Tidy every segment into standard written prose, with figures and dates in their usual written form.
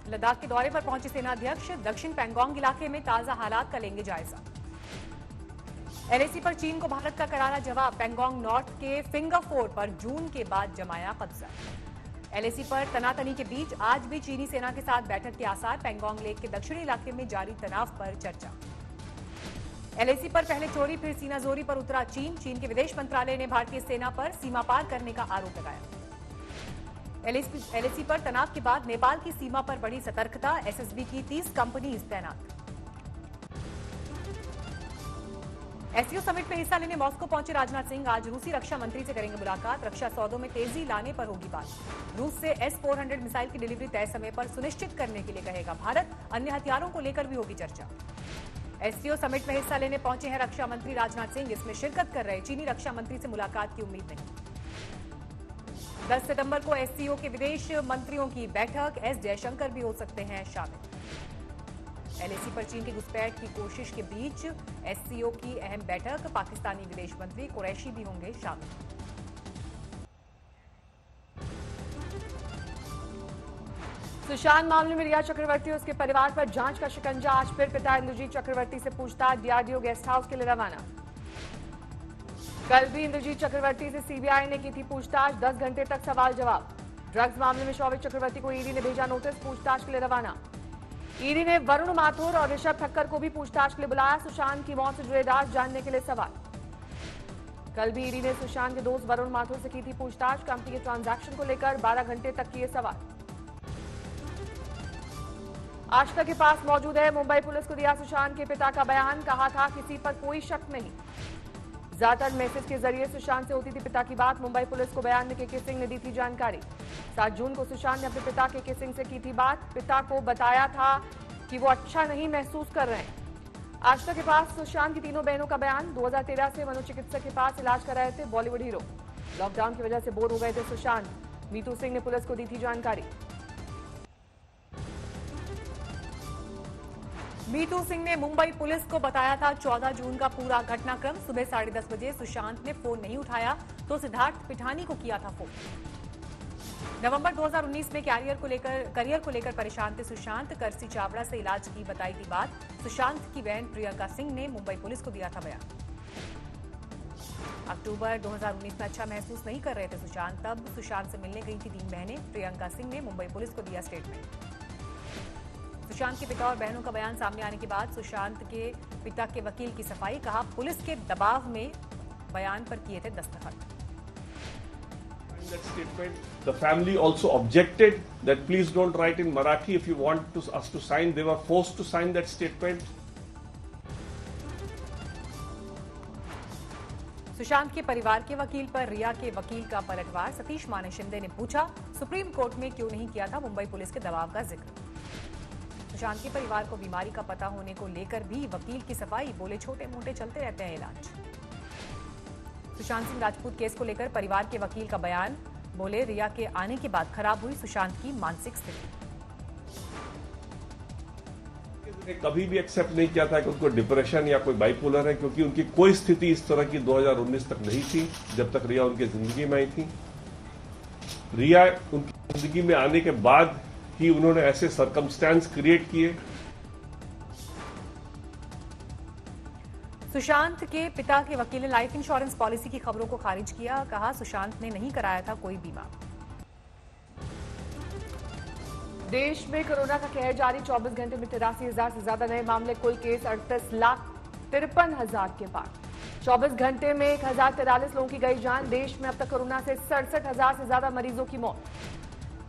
लद्दाख के दौरे पर पहुंचे सेनाध्यक्ष, दक्षिण पैंगोंग इलाके में ताजा हालात का लेंगे जायजा। एलएसी पर चीन को भारत का करारा जवाब, पैंगोंग नॉर्थ के फिंगर फोर पर जून के बाद जमाया कब्जा। एलएसी पर तनातनी के बीच आज भी चीनी सेना के साथ बैठक के आसार, पैंगोंग लेक के दक्षिणी इलाके में जारी तनाव पर चर्चा। एलएसी पर पहले चोरी फिर सीनाजोरी पर उतरा चीन, चीन के विदेश मंत्रालय ने भारतीय सेना पर सीमा पार करने का आरोप लगाया। एलएसी पर तनाव के बाद नेपाल की सीमा पर बढ़ी सतर्कता, एसएसबी की 30 कंपनीज तैनात। एससीओ समिट में हिस्सा लेने मॉस्को पहुंचे राजनाथ सिंह, आज रूसी रक्षा मंत्री से करेंगे मुलाकात, रक्षा सौदों में तेजी लाने पर होगी बात। रूस से S-400 मिसाइल की डिलीवरी तय समय पर सुनिश्चित करने के लिए कहेगा भारत, अन्य हथियारों को लेकर भी होगी चर्चा। एससीओ समिट में हिस्सा लेने पहुंचे हैं रक्षा मंत्री राजनाथ सिंह, इसमें शिरकत कर रहे चीनी रक्षा मंत्री से मुलाकात की उम्मीद नहीं। 10 सितंबर को एससीओ के विदेश मंत्रियों की बैठक, एस जयशंकर भी हो सकते हैं शामिल। एलएसी पर चीन की घुसपैठ की कोशिश के बीच एससीओ की अहम बैठक, पाकिस्तानी विदेश मंत्री कुरैशी भी होंगे शामिल। सुशांत मामले में रिया चक्रवर्ती और उसके परिवार पर जांच का शिकंजा, आज फिर पिता इंद्रजीत चक्रवर्ती से पूछताछ, डीआरडीओ गेस्ट हाउस के लिए रवाना। कल भी इंद्रजीत चक्रवर्ती से सीबीआई ने की थी पूछताछ, 10 घंटे तक सवाल जवाब। ड्रग्स मामले में शौविक चक्रवर्ती को ईडी ने भेजा नोटिस, पूछताछ के लिए रवाना। ईडी ने वरुण माथुर और ऋषभ ठक्कर को भी पूछताछ के लिए बुलाया, सुशांत की मौत से जुड़े राज जानने के लिए सवाल। कल भी ईडी ने सुशांत के दोस्त वरुण माथुर से की थी पूछताछ, कंपनी के ट्रांजैक्शन को लेकर 12 घंटे तक किए सवाल। आष्टा के पास मौजूद है, मुंबई पुलिस को दिया सुशांत के पिता का बयान, कहा था किसी पर कोई शक नहीं। ज्यादातर मैसेज के जरिए सुशांत से होती थी पिता की बात, मुंबई पुलिस को बयान में केके सिंह ने दी थी जानकारी। 7 जून को सुशांत ने अपने पिता केके सिंह से की थी बात, पिता को बताया था कि वो अच्छा नहीं महसूस कर रहे हैं। आष्टा के पास सुशांत की तीनों बहनों का बयान, 2013 से मनोचिकित्सक के पास इलाज कर रहे थे बॉलीवुड हीरो। लॉकडाउन की वजह से बोर हो गए थे सुशांत, मीतू सिंह ने पुलिस को दी थी जानकारी। मीतू सिंह ने मुंबई पुलिस को बताया था 14 जून का पूरा घटनाक्रम, सुबह 10:30 बजे सुशांत ने फोन नहीं उठाया तो सिद्धार्थ पिठानी को किया था फोन। नवंबर 2019 में करियर को लेकर परेशान थे सुशांत, करसी चावड़ा से इलाज की बताई थी बात। सुशांत की बहन प्रियंका सिंह ने मुंबई पुलिस को दिया था बयान। अक्टूबर 2019 में अच्छा महसूस नहीं कर रहे थे सुशांत, तब सुशांत से मिलने गई थी 3 बहनें, प्रियंका सिंह ने मुंबई पुलिस को दिया स्टेटमेंट। सुशांत के पिता और बहनों का बयान सामने आने के बाद सुशांत के पिता के वकील की सफाई, कहा पुलिस के दबाव में बयान पर किए थे दस्तखत। That statement, the family also objected that please don't write in Marathi if you want us to sign. They were forced to sign that statement. Sushant के परिवार के वकील पर रिया के वकील का पलटवार, सतीश माने शिंदे ने पूछा सुप्रीम कोर्ट में क्यों नहीं किया था मुंबई पुलिस के दबाव का जिक्र। सुशांत के परिवार को बीमारी का पता होने को लेकर भी वकील की सफाई, बोले छोटे मोटे चलते रहते हैं इलाज। सुशांत सिंह राजपूत केस को लेकर परिवार के वकील का बयान, बोले रिया के आने के बाद खराब हुई सुशांत की मानसिक स्थिति। कभी भी एक्सेप्ट नहीं किया था कि उनको डिप्रेशन या कोई बाइपोलर है, क्योंकि उनकी कोई स्थिति इस तरह की 2019 तक नहीं थी जब तक रिया उनकी जिंदगी में आई थी। रिया उनकी जिंदगी में आने के बाद ही उन्होंने ऐसे सर्कमस्टेंस क्रिएट किए। सुशांत के पिता के वकील ने लाइफ इंश्योरेंस पॉलिसी की खबरों को खारिज किया, कहा सुशांत ने नहीं कराया था कोई बीमा। देश में कोरोना का कहर जारी, 24 घंटे में 83,000 से ज्यादा नए मामले, कुल केस 38,53,000 के पार। 24 घंटे में 1,043 लोगों की गई जान, देश में अब तक कोरोना से 67,000 से ज्यादा मरीजों की मौत।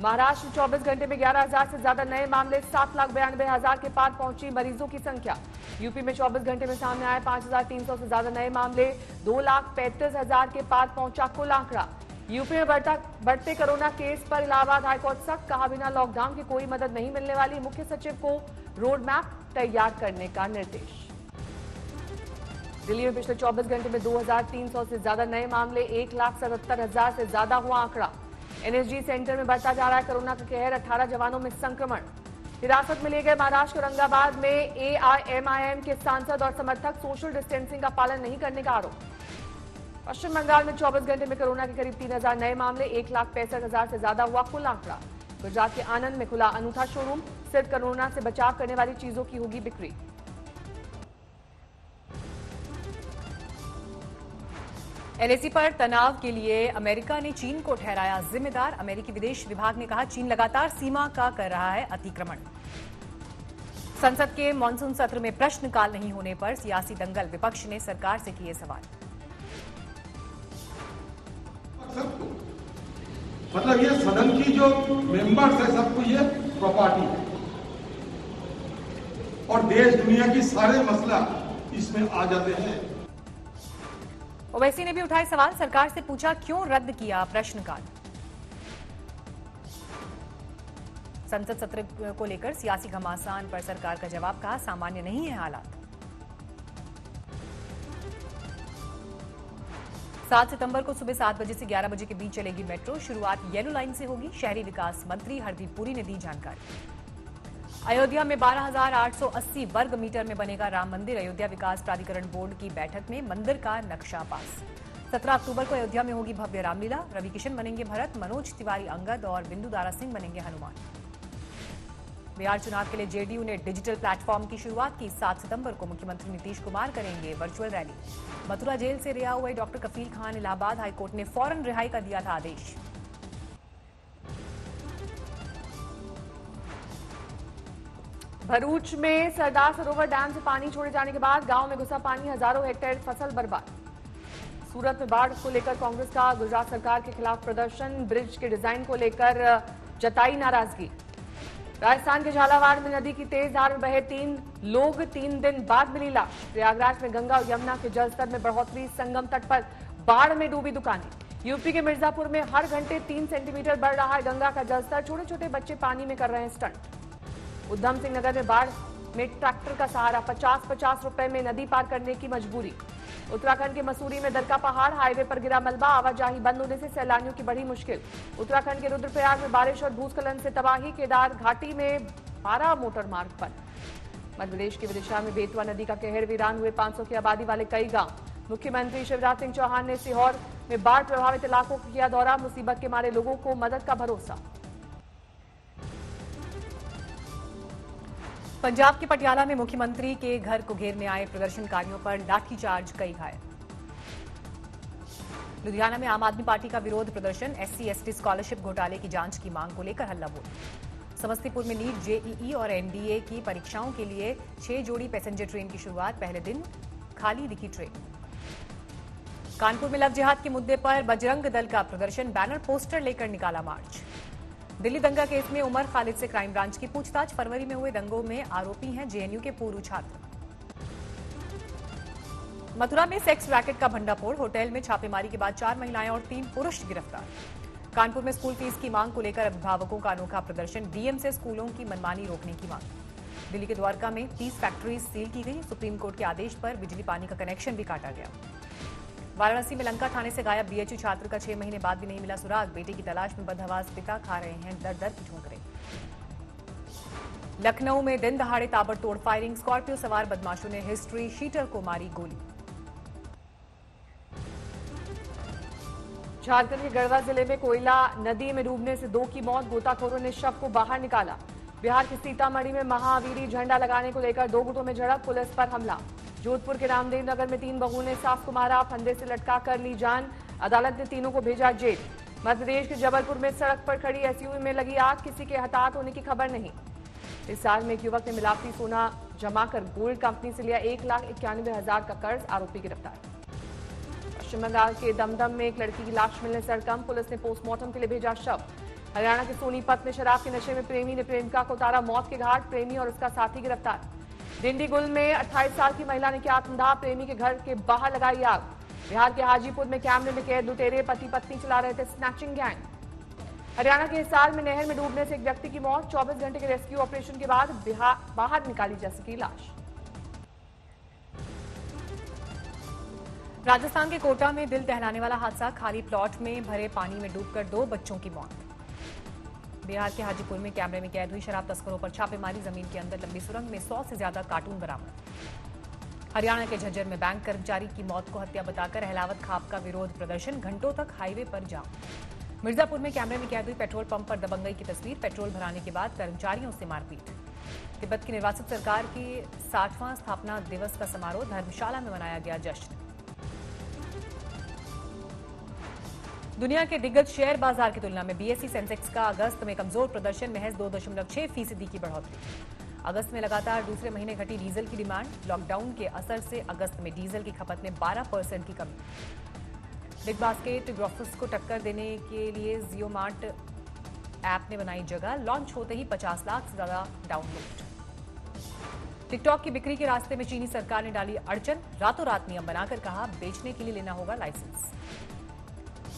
महाराष्ट्र 24 घंटे में 11,000 से ज्यादा नए मामले, 7,92,000 के पार पहुंची मरीजों की संख्या। यूपी में 24 घंटे में सामने आए 5,300 से ज्यादा नए मामले, 2,35,000 के पार पहुंचा कुल आंकड़ा। यूपी में बढ़ते कोरोना केस पर इलाहाबाद हाईकोर्ट सख्त, कहा बिना लॉकडाउन की कोई मदद नहीं मिलने वाली, मुख्य सचिव को रोड मैप तैयार करने का निर्देश। दिल्ली में पिछले 24 घंटे में 2,300 से ज्यादा नए मामले, 1,77,000 से ज्यादा हुआ आंकड़ा। एनएसजी सेंटर में बढ़ता जा रहा है कोरोना का कहर, 18 जवानों में संक्रमण। हिरासत में लिए गए महाराष्ट्र के औरंगाबाद में एआईएमआईएम के सांसद और समर्थक, सोशल डिस्टेंसिंग का पालन नहीं करने का आरोप। पश्चिम बंगाल में 24 घंटे में कोरोना के करीब 3,000 नए मामले, 1,65,000 से ज्यादा हुआ कुल आंकड़ा। गुजरात के आनंद में खुला अनूठा शोरूम, सिर्फ कोरोना से बचाव करने वाली चीजों की होगी बिक्री। एलएसी पर तनाव के लिए अमेरिका ने चीन को ठहराया जिम्मेदार। अमेरिकी विदेश विभाग ने कहा चीन लगातार सीमा का कर रहा है अतिक्रमण। संसद के मानसून सत्र में प्रश्नकाल नहीं होने पर सियासी दंगल, विपक्ष ने सरकार से किए सवाल। मतलब ये सदन की जो मेंबर्स है सबको ये प्रॉपर्टी है और देश दुनिया की सारे मसला इसमें आ जाते हैं। ओवैसी ने भी उठाए सवाल, सरकार से पूछा क्यों रद्द किया प्रश्नकाल। संसद सत्र को लेकर सियासी घमासान पर सरकार का जवाब, कहा सामान्य नहीं है हालात। 7 सितंबर को सुबह 7 बजे से 11 बजे के बीच चलेगी मेट्रो। शुरुआत येलो लाइन से होगी, शहरी विकास मंत्री हरदीप पुरी ने दी जानकारी। अयोध्या में 12,880 वर्ग मीटर में बनेगा राम मंदिर। अयोध्या विकास प्राधिकरण बोर्ड की बैठक में मंदिर का नक्शा पास। 17 अक्टूबर को अयोध्या में होगी भव्य रामलीला। रवि किशन बनेंगे भरत, मनोज तिवारी अंगद और बिंदु दारा सिंह बनेंगे हनुमान। बिहार चुनाव के लिए जेडीयू ने डिजिटल प्लेटफॉर्म की शुरुआत की। 7 सितंबर को मुख्यमंत्री नीतीश कुमार करेंगे वर्चुअल रैली। मथुरा जेल से रिहा हुए डॉक्टर कफील खान, इलाहाबाद हाईकोर्ट ने फौरन रिहाई का दिया था आदेश। भरूच में सरदार सरोवर डैम से पानी छोड़े जाने के बाद गांव में घुसा पानी, हजारों हेक्टेयर फसल बर्बाद। सूरत में बाढ़ को लेकर कांग्रेस का गुजरात सरकार के खिलाफ प्रदर्शन, ब्रिज के डिजाइन को लेकर जताई नाराजगी। राजस्थान के झालावाड़ में नदी की तेज धार में बहे 3 लोग, 3 दिन बाद मिली लाश। प्रयागराज में गंगा और यमुना के जलस्तर में बढ़ोतरी, संगम तट पर बाढ़ में डूबी दुकानें। यूपी के मिर्जापुर में हर घंटे 3 सेंटीमीटर बढ़ रहा है गंगा का जलस्तर, छोटे छोटे बच्चे पानी में कर रहे हैं स्टंट। उधम सिंह नगर में बाढ़ में ट्रैक्टर का सहारा, 50-50 रुपए में नदी पार करने की मजबूरी। उत्तराखंड के मसूरी में दरका पहाड़, हाईवे पर गिरा मलबा, आवाजाही बंद होने से सैलानियों की बढ़ी मुश्किल। उत्तराखंड के रुद्रप्रयाग में बारिश और भूस्खलन से तबाही, केदार घाटी में 12 मोटर मार्ग बंद। मध्य प्रदेश की विदिशा में बेतवा नदी का कहर, वीरान हुए 500 की आबादी वाले कई गांव। मुख्यमंत्री शिवराज सिंह चौहान ने सीहोर में बाढ़ प्रभावित इलाकों को किया दौरा, मुसीबत के मारे लोगों को मदद का भरोसा। पंजाब के पटियाला में मुख्यमंत्री के घर को घेरने आए प्रदर्शनकारियों पर लाठीचार्ज, कई घायल। लुधियाना में आम आदमी पार्टी का विरोध प्रदर्शन, SC/ST स्कॉलरशिप घोटाले की जांच की मांग को लेकर हल्ला बोल। समस्तीपुर में नीट, JEE और NDA की परीक्षाओं के लिए 6 जोड़ी पैसेंजर ट्रेन की शुरुआत, पहले दिन खाली दिखी ट्रेन। कानपुर में लव जिहाद के मुद्दे पर बजरंग दल का प्रदर्शन, बैनर पोस्टर लेकर निकाला मार्च। दिल्ली दंगा केस में उमर खालिद से क्राइम ब्रांच की पूछताछ, फरवरी में हुए दंगों में आरोपी हैं JNU के पूर्व छात्र। मथुरा में सेक्स रैकेट का भंडाफोड़, होटल में छापेमारी के बाद 4 महिलाएं और 3 पुरुष गिरफ्तार। कानपुर में स्कूल फीस की मांग को लेकर अभिभावकों का अनोखा प्रदर्शन, DM से स्कूलों की मनमानी रोकने की मांग। दिल्ली के द्वारका में 30 फैक्ट्रीज सील की गई, सुप्रीम कोर्ट के आदेश पर बिजली पानी का कनेक्शन भी काटा गया। वाराणसी में लंका थाने से गायब BHU छात्र का 6 महीने बाद भी नहीं मिला सुराग, बेटे की तलाश में बदहवास पिता खा रहे हैं दर दर की ठोकरें। लखनऊ में दिन दहाड़े ताबड़तोड़ फायरिंग, स्कॉर्पियो सवार बदमाशों ने हिस्ट्री शीटर को मारी गोली। झारखंड के गढ़वा जिले में कोयला नदी में डूबने से 2 की मौत, गोताखोरों ने शव को बाहर निकाला। बिहार के सीतामढ़ी में महावीरी झंडा लगाने को लेकर 2 गुटों में झड़प, पुलिस पर हमला। जोधपुर के रामदेव नगर में 3 बहुओं ने सास को मारा, फंदे से लटका कर ली जान, अदालत ने तीनों को भेजा जेल। मध्य प्रदेश के जबलपुर में सड़क पर खड़ी SUV में लगी आग, किसी के हताहत होने की खबर नहीं। इस साल में एक युवक ने मिलावटी सोना जमाकर गोल्ड कंपनी से लिया 1,91,000 का कर्ज, आरोपी गिरफ्तार। पश्चिम बंगाल के दमदम में एक लड़की की लाश मिलने से हड़कंप, पुलिस ने पोस्टमार्टम के लिए भेजा शव। हरियाणा के सोनीपत में शराब के नशे में प्रेमी ने प्रेमिका को उतारा मौत के घाट, प्रेमी और उसका साथी गिरफ्तार। डिंडीगुल में 28 साल की महिला ने किया आत्मदाह, प्रेमी के घर के बाहर लगाई आग। बिहार के हाजीपुर में कैमरे में कैद लुटेरे पति पत्नी चला रहे थे स्नैचिंग गैंग। हरियाणा के हिसार में नहर में डूबने से एक व्यक्ति की मौत, 24 घंटे के रेस्क्यू ऑपरेशन के बाद बाहर निकाली जा सकी लाश। राजस्थान के कोटा में दिल दहलाने वाला हादसा, खाली प्लॉट में भरे पानी में डूबकर 2 बच्चों की मौत। बिहार के हाजीपुर में कैमरे में कैद हुई शराब तस्करों पर छापेमारी, जमीन के अंदर लंबी सुरंग में 100 से ज्यादा कार्टून बरामद। हरियाणा के झज्जर में बैंक कर्मचारी की मौत को हत्या बताकर अहलावत खाप का विरोध प्रदर्शन, घंटों तक हाईवे पर जाम। मिर्जापुर में कैमरे में कैद हुई पेट्रोल पंप पर दबंगई की तस्वीर। पेट्रोल भराने के बाद कर्मचारियों से मारपीट। तिब्बत की निर्वासित सरकार की 60वां स्थापना दिवस का समारोह, धर्मशाला में मनाया गया जश्न। दुनिया के दिग्गज शेयर बाजार की तुलना में बीएसई सेंसेक्स का अगस्त में कमजोर प्रदर्शन, महज 2.6% की बढ़ोतरी। अगस्त में लगातार दूसरे महीने घटी डीजल की डिमांड। लॉकडाउन के असर से अगस्त में डीजल की खपत में 12% की कमी। बिग बास्केट ग्रोफर्स को टक्कर देने के लिए जियो मार्ट ऐप ने बनाई जगह। लॉन्च होते ही 50 लाख से ज्यादा डाउनलोड। टिकटॉक की बिक्री के रास्ते में चीनी सरकार ने डाली अड़चन। रातों रात नियम बनाकर कहा बेचने के लिए लेना होगा लाइसेंस।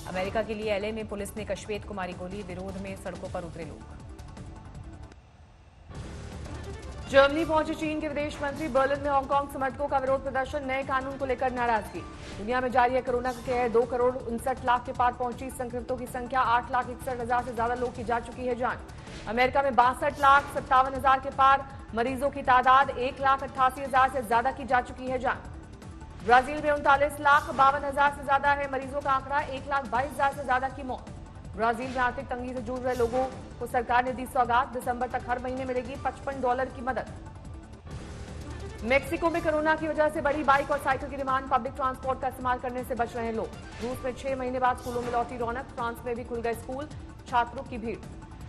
अमेरिका के लिए एलए में पुलिस ने कश्वेत को मारी गोली। विरोध में सड़कों पर उतरे लोग। जर्मनी पहुंचे चीन के विदेश मंत्री। बर्लिन में हांगकांग समर्थकों का विरोध प्रदर्शन, नए कानून को लेकर नाराजगी। दुनिया में जारी है कोरोना का कहर, 2 करोड़ 59 लाख के पार पहुंची संक्रमितों की संख्या। 8,61,000 से ज्यादा लोग की जा चुकी है जान। अमेरिका में 62,57,000 के पार मरीजों की तादाद। 1,88,000 से ज्यादा की जा चुकी है जान। ब्राजील में 39,52,000 से ज्यादा है मरीजों का आंकड़ा। 1,22,000 से ज्यादा की मौत। ब्राजील में आर्थिक तंगी से जूझ रहे लोगों को सरकार ने दी सौगात। दिसंबर तक हर महीने मिलेगी $55 की मदद। मेक्सिको में कोरोना की वजह से बढ़ी बाइक और साइकिल की डिमांड। पब्लिक ट्रांसपोर्ट का इस्तेमाल करने से बच रहे हैं लोग। रूस में 6 महीने बाद स्कूलों में लौटी रौनक। फ्रांस में भी खुल गए स्कूल, छात्रों की भीड़।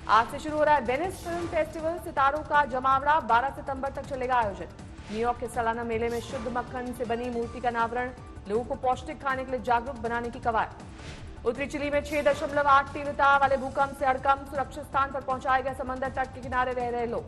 आज से शुरू हो रहा है वेनिस फिल्म फेस्टिवल। सितारों का जमावड़ा, 12 सितंबर तक चलेगा आयोजन। न्यूयॉर्क के सालाना मेले में शुद्ध मक्खन से बनी मूर्ति का अनावरण। लोगों को पौष्टिक खाने के लिए जागरूक बनाने की कवायद। उत्तरी चिली में 6.8 तीव्रता वाले भूकंप से हड़कंप। सुरक्षित स्थान पर पहुंचाए गए समंदर तट के किनारे रह रहे लोग।